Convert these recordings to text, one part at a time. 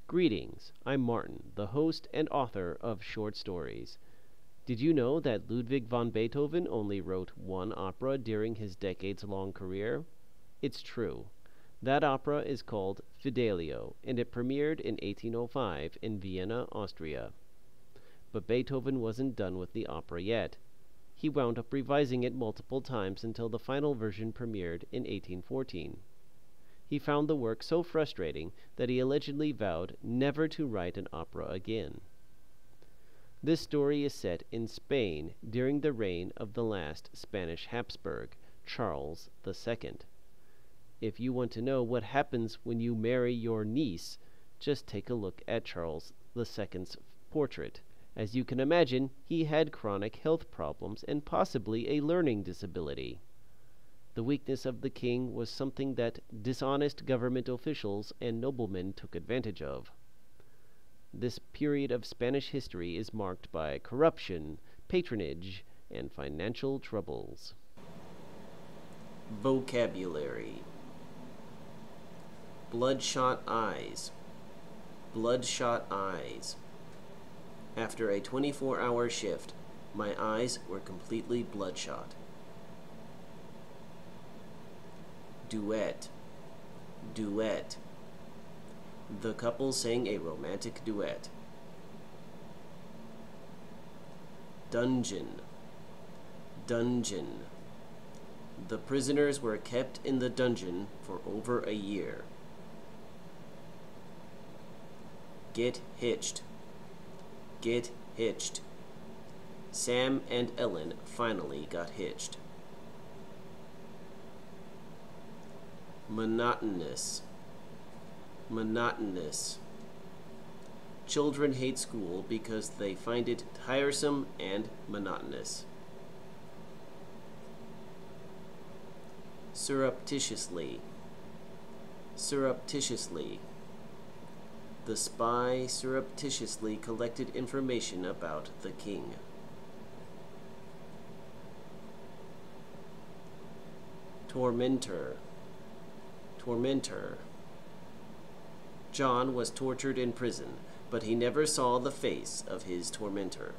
Greetings, I'm Martin, the host and author of short stories. Did you know that Ludwig van Beethoven only wrote one opera during his decades-long career? It's true. That opera is called Fidelio, and it premiered in 1805 in Vienna, Austria. But Beethoven wasn't done with the opera yet. He wound up revising it multiple times until the final version premiered in 1814. He found the work so frustrating that he allegedly vowed never to write an opera again. This story is set in Spain during the reign of the last Spanish Habsburg, Charles II. If you want to know what happens when you marry your niece, just take a look at Charles II's portrait. As you can imagine, he had chronic health problems and possibly a learning disability. The weakness of the king was something that dishonest government officials and noblemen took advantage of. This period of Spanish history is marked by corruption, patronage, and financial troubles. Vocabulary: bloodshot eyes, bloodshot eyes. After a 24-hour shift, my eyes were completely bloodshot. Duet, duet. The couple sang a romantic duet. Dungeon, dungeon. The prisoners were kept in the dungeon for over a year. Get hitched, get hitched. Sam and Ellen finally got hitched. Monotonous, monotonous. Children hate school because they find it tiresome and monotonous. Surreptitiously, surreptitiously. The spy surreptitiously collected information about the king. Tormentor, tormentor. John was tortured in prison, but he never saw the face of his tormentor.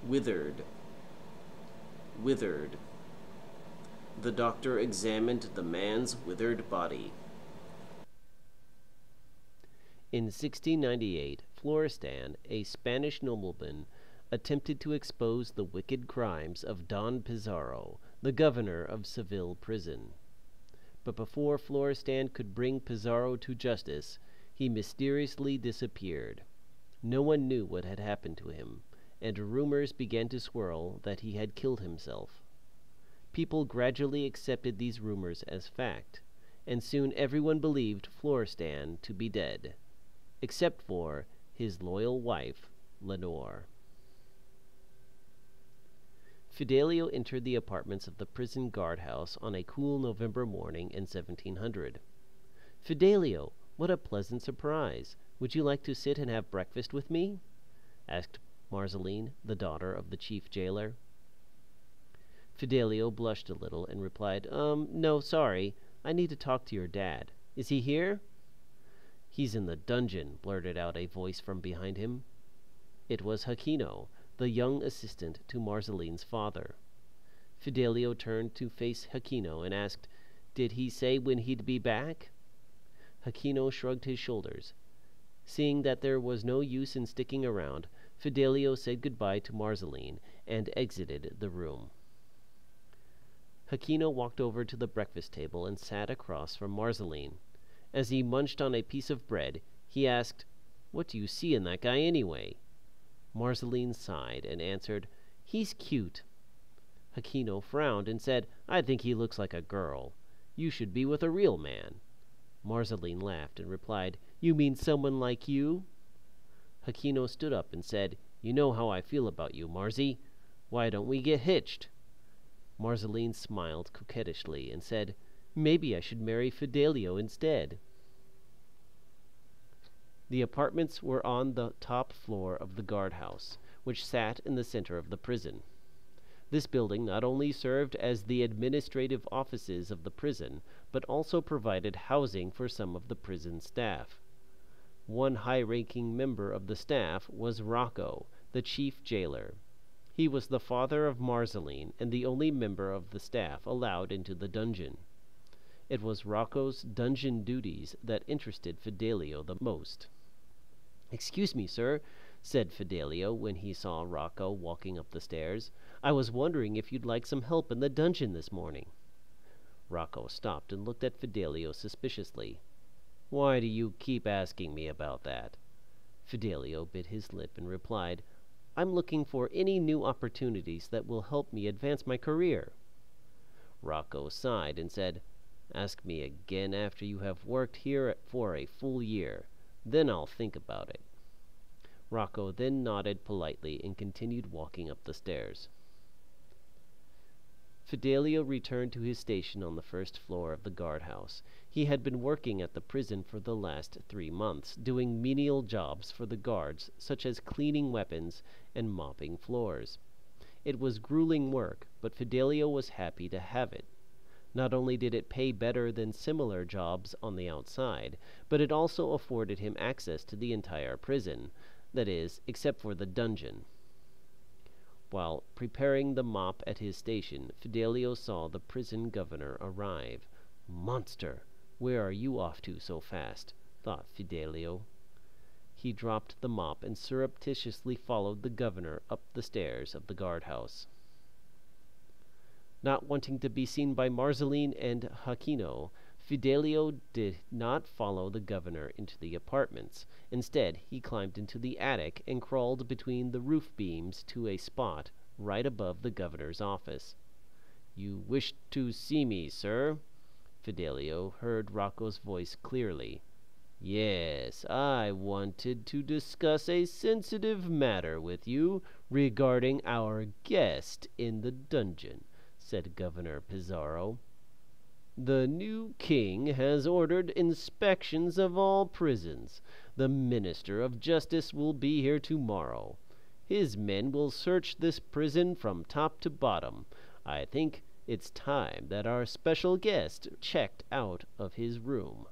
Withered, withered. The doctor examined the man's withered body. In 1698, Florestan, a Spanish nobleman, attempted to expose the wicked crimes of Don Pizarro, the governor of Seville prison. But before Florestan could bring Pizarro to justice, he mysteriously disappeared. No one knew what had happened to him, and rumors began to swirl that he had killed himself. People gradually accepted these rumors as fact, and soon everyone believed Florestan to be dead, except for his loyal wife, Lenore. Fidelio entered the apartments of the prison guardhouse on a cool November morning in 1700. "Fidelio, what a pleasant surprise! Would you like to sit and have breakfast with me?" asked Marceline, the daughter of the chief jailer. Fidelio blushed a little and replied, No, sorry. I need to talk to your dad. Is he here?" "He's in the dungeon," blurted out a voice from behind him. It was Jacquino, the young assistant to Marceline's father. Fidelio turned to face Jacquino and asked, "Did he say when he'd be back?" Jacquino shrugged his shoulders. Seeing that there was no use in sticking around, Fidelio said goodbye to Marceline and exited the room. Jacquino walked over to the breakfast table and sat across from Marceline. As he munched on a piece of bread, he asked, "What do you see in that guy anyway?" Marceline sighed and answered, "He's cute." Jacquino frowned and said, "I think he looks like a girl. You should be with a real man." Marceline laughed and replied, "You mean someone like you?" Jacquino stood up and said, "You know how I feel about you, Marzi. Why don't we get hitched?" Marceline smiled coquettishly and said, "Maybe I should marry Fidelio instead." The apartments were on the top floor of the guardhouse, which sat in the center of the prison. This building not only served as the administrative offices of the prison, but also provided housing for some of the prison staff. One high-ranking member of the staff was Rocco, the chief jailer. He was the father of Marceline and the only member of the staff allowed into the dungeon. It was Rocco's dungeon duties that interested Fidelio the most. "Excuse me, sir," said Fidelio when he saw Rocco walking up the stairs. "I was wondering if you'd like some help in the dungeon this morning." Rocco stopped and looked at Fidelio suspiciously. "Why do you keep asking me about that?" Fidelio bit his lip and replied, "I'm looking for any new opportunities that will help me advance my career." Rocco sighed and said, "Ask me again after you have worked here for a full year. Then I'll think about it." Rocco then nodded politely and continued walking up the stairs. Fidelio returned to his station on the first floor of the guardhouse. He had been working at the prison for the last 3 months, doing menial jobs for the guards, such as cleaning weapons and mopping floors. It was grueling work, but Fidelio was happy to have it. Not only did it pay better than similar jobs on the outside, but it also afforded him access to the entire prison, that is, except for the dungeon. While preparing the mop at his station, Fidelio saw the prison governor arrive. "Monster! Where are you off to so fast?" thought Fidelio. He dropped the mop and surreptitiously followed the governor up the stairs of the guardhouse. Not wanting to be seen by Marceline and Jacquino, Fidelio did not follow the governor into the apartments. Instead, he climbed into the attic and crawled between the roof beams to a spot right above the governor's office. "You wish to see me, sir?" Fidelio heard Rocco's voice clearly. "Yes, I wanted to discuss a sensitive matter with you regarding our guest in the dungeon," said Governor Pizarro. "The new king has ordered inspections of all prisons. The Minister of Justice will be here tomorrow. His men will search this prison from top to bottom. I think it's time that our special guest checked out of his room."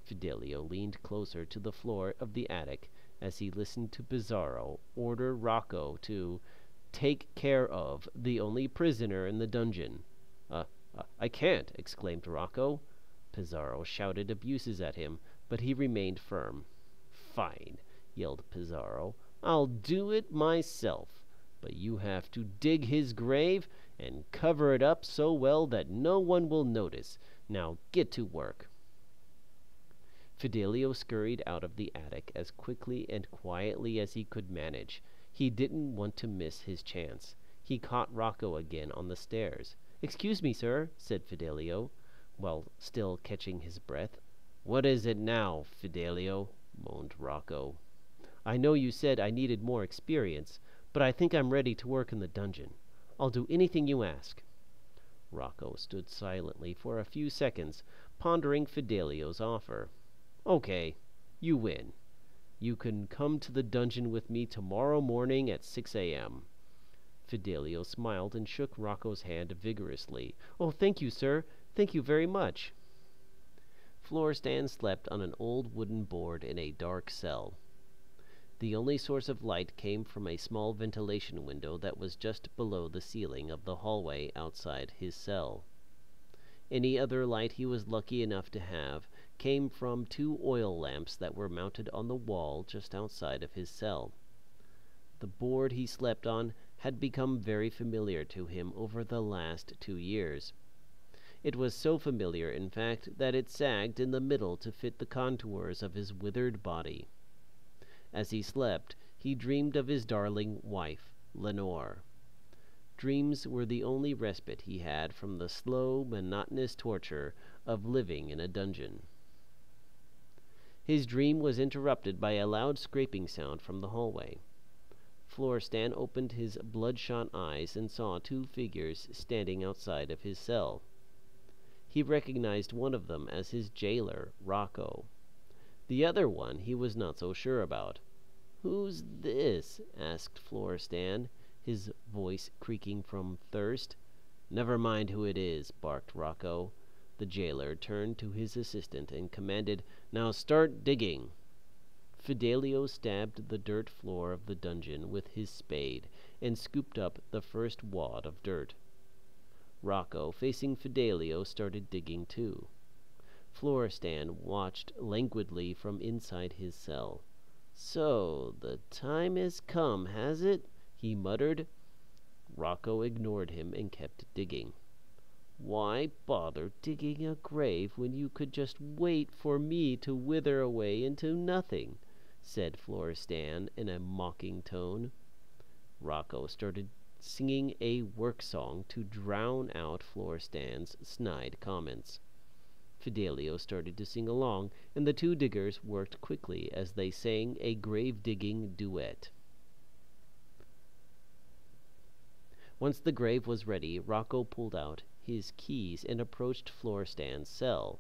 Fidelio leaned closer to the floor of the attic as he listened to Pizarro order Rocco to take care of the only prisoner in the dungeon. I can't," exclaimed Rocco. Pizarro shouted abuses at him, but he remained firm. "Fine," yelled Pizarro. "I'll do it myself. But you have to dig his grave and cover it up so well that no one will notice. Now get to work." Fidelio scurried out of the attic as quickly and quietly as he could manage. He didn't want to miss his chance. He caught Rocco again on the stairs. "Excuse me, sir," said Fidelio, while still catching his breath. "What is it now, Fidelio?" moaned Rocco. "I know you said I needed more experience, but I think I'm ready to work in the dungeon. I'll do anything you ask." Rocco stood silently for a few seconds, pondering Fidelio's offer. "Okay, you win. You can come to the dungeon with me tomorrow morning at 6 a.m. Fidelio smiled and shook Rocco's hand vigorously. "Oh, thank you, sir. Thank you very much." Florestan slept on an old wooden board in a dark cell. The only source of light came from a small ventilation window that was just below the ceiling of the hallway outside his cell. Any other light he was lucky enough to have came from 2 oil lamps that were mounted on the wall just outside of his cell. The board he slept on had become very familiar to him over the last 2 years. It was so familiar, in fact, that it sagged in the middle to fit the contours of his withered body. As he slept, he dreamed of his darling wife, Lenore. Dreams were the only respite he had from the slow, monotonous torture of living in a dungeon. His dream was interrupted by a loud scraping sound from the hallway. Florestan opened his bloodshot eyes and saw 2 figures standing outside of his cell. He recognized one of them as his jailer, Rocco. The other one he was not so sure about. "Who's this?" asked Florestan, his voice creaking from thirst. "Never mind who it is," barked Rocco. The jailer turned to his assistant and commanded, "Now start digging." Fidelio stabbed the dirt floor of the dungeon with his spade and scooped up the first wad of dirt. Rocco, facing Fidelio, started digging too. Florestan watched languidly from inside his cell. "So, the time has come, has it?" he muttered. Rocco ignored him and kept digging. "Why bother digging a grave when you could just wait for me to wither away into nothing?" said Florestan in a mocking tone. Rocco started singing a work song to drown out Florestan's snide comments. Fidelio started to sing along, and the two diggers worked quickly as they sang a grave-digging duet. Once the grave was ready, Rocco pulled out his keys and approached Florestan's cell.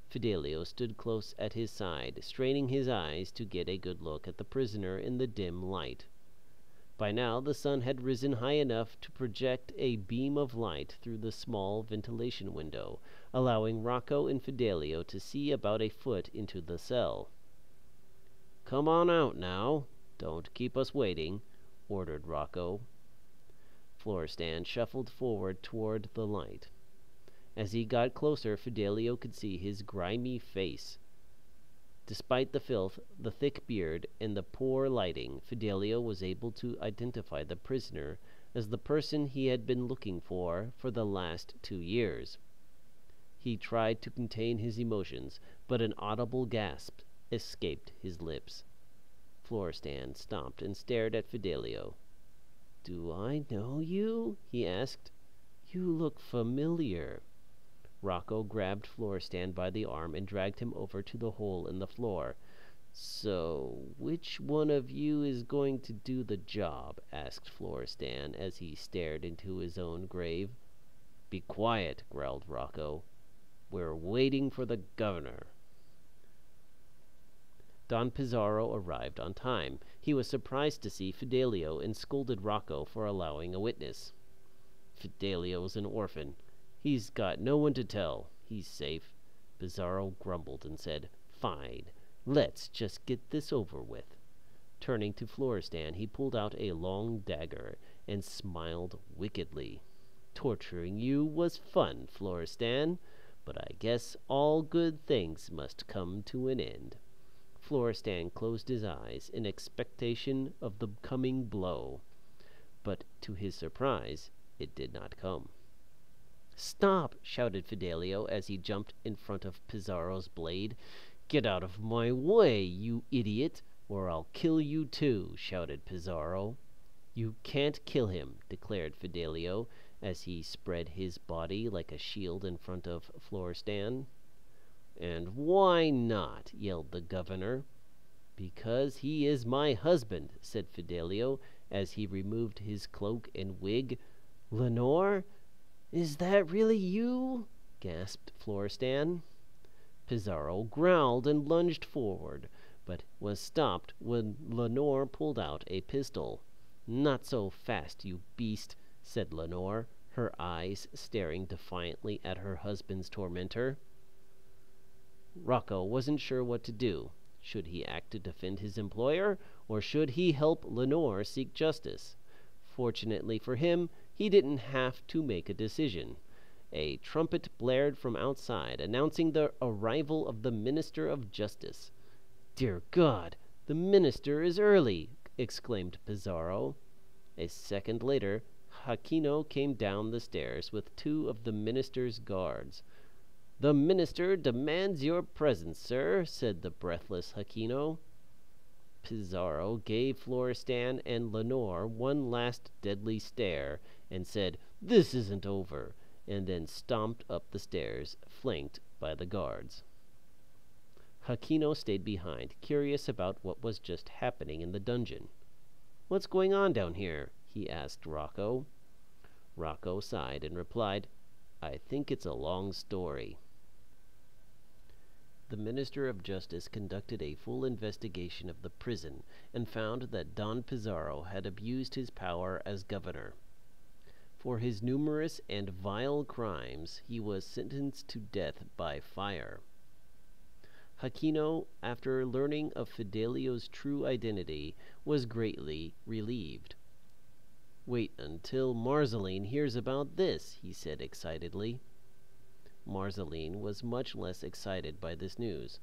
Fidelio stood close at his side, straining his eyes to get a good look at the prisoner in the dim light. By now the sun had risen high enough to project a beam of light through the small ventilation window, allowing Rocco and Fidelio to see about a foot into the cell. "Come on out now. Don't keep us waiting," ordered Rocco. Florestan shuffled forward toward the light. As he got closer, Fidelio could see his grimy face. Despite the filth, the thick beard, and the poor lighting, Fidelio was able to identify the prisoner as the person he had been looking for the last 2 years. He tried to contain his emotions, but an audible gasp escaped his lips. Florestan stopped and stared at Fidelio. "Do I know you?" he asked. "You look familiar." Rocco grabbed Florestan by the arm and dragged him over to the hole in the floor. "So, which one of you is going to do the job?" asked Florestan as he stared into his own grave. "Be quiet," growled Rocco. "We're waiting for the governor." Don Pizarro arrived on time. He was surprised to see Fidelio and scolded Rocco for allowing a witness. "Fidelio's an orphan. He's got no one to tell. He's safe." Pizarro grumbled and said, "Fine. Let's just get this over with." Turning to Florestan, he pulled out a long dagger and smiled wickedly. "Torturing you was fun, Florestan, but I guess all good things must come to an end." Florestan closed his eyes in expectation of the coming blow, but to his surprise, it did not come. "Stop!" shouted Fidelio as he jumped in front of Pizarro's blade. "Get out of my way, you idiot, or I'll kill you too," shouted Pizarro. "You can't kill him," declared Fidelio as he spread his body like a shield in front of Florestan. "And why not?" yelled the governor. "Because he is my husband," said Fidelio as he removed his cloak and wig. "Lenore? Is that really you?" gasped Florestan. Pizarro growled and lunged forward, but was stopped when Lenore pulled out a pistol. "Not so fast, you beast," said Lenore, her eyes staring defiantly at her husband's tormentor. Rocco wasn't sure what to do. Should he act to defend his employer, or should he help Lenore seek justice? Fortunately for him, he didn't have to make a decision. A trumpet blared from outside, announcing the arrival of the Minister of Justice. "Dear God, the minister is early!" exclaimed Pizarro. A second later, Aquino came down the stairs with 2 of the minister's guards. "The minister demands your presence, sir," said the breathless Aquino. Pizarro gave Florestan and Lenore one last deadly stare and said, "This isn't over," and then stomped up the stairs, flanked by the guards. Aquino stayed behind, curious about what was just happening in the dungeon. "What's going on down here?" he asked Rocco. Rocco sighed and replied, "I think it's a long story." The Minister of Justice conducted a full investigation of the prison and found that Don Pizarro had abused his power as governor. For his numerous and vile crimes, he was sentenced to death by fire. Aquino, after learning of Fidelio's true identity, was greatly relieved. "Wait until Marceline hears about this," he said excitedly. Marceline was much less excited by this news.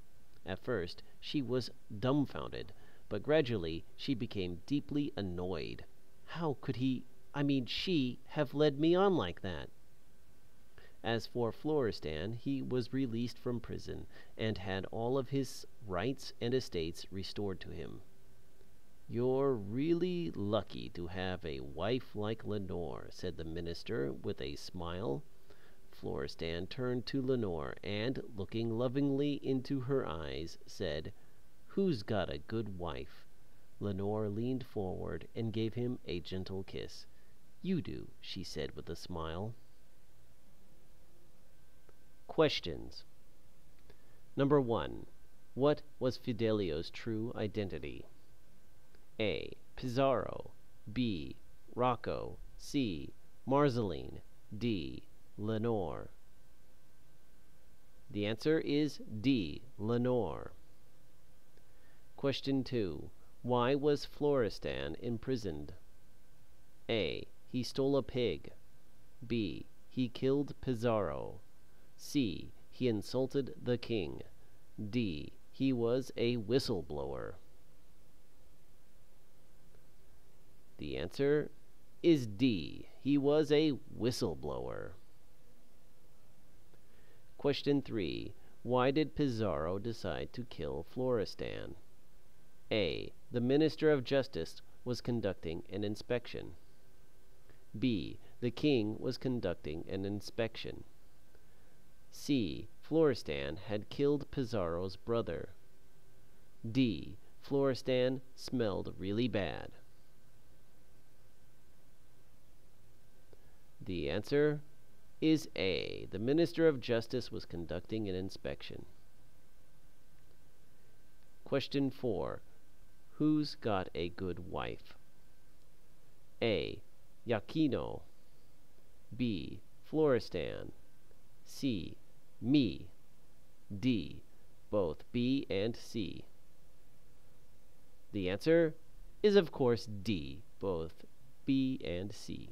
At first, she was dumbfounded, but gradually she became deeply annoyed. How could she have led me on like that? As for Florestan, he was released from prison and had all of his rights and estates restored to him. "You're really lucky to have a wife like Lenore," said the minister with a smile. Florestan turned to Lenore and, looking lovingly into her eyes, said, "Who's got a good wife?" Lenore leaned forward and gave him a gentle kiss. "You do," she said with a smile. Questions. Number 1. What was Fidelio's true identity? A. Pizarro. B. Rocco. C. Marceline. D. Lenore. The answer is D. Lenore. Question 2. Why was Florestan imprisoned? A. He stole a pig. B. He killed Pizarro. C. He insulted the king. D. He was a whistleblower. The answer is D. He was a whistleblower. Question 3. Why did Pizarro decide to kill Florestan? A. The Minister of Justice was conducting an inspection. B. The king was conducting an inspection. C. Florestan had killed Pizarro's brother. D. Florestan smelled really bad. The answer is A. The Minister of Justice was conducting an inspection. Question 4. Who's got a good wife? A. Aquino. B. Florestan. C. Me. D. Both B and C. The answer is, of course, D. Both B and C.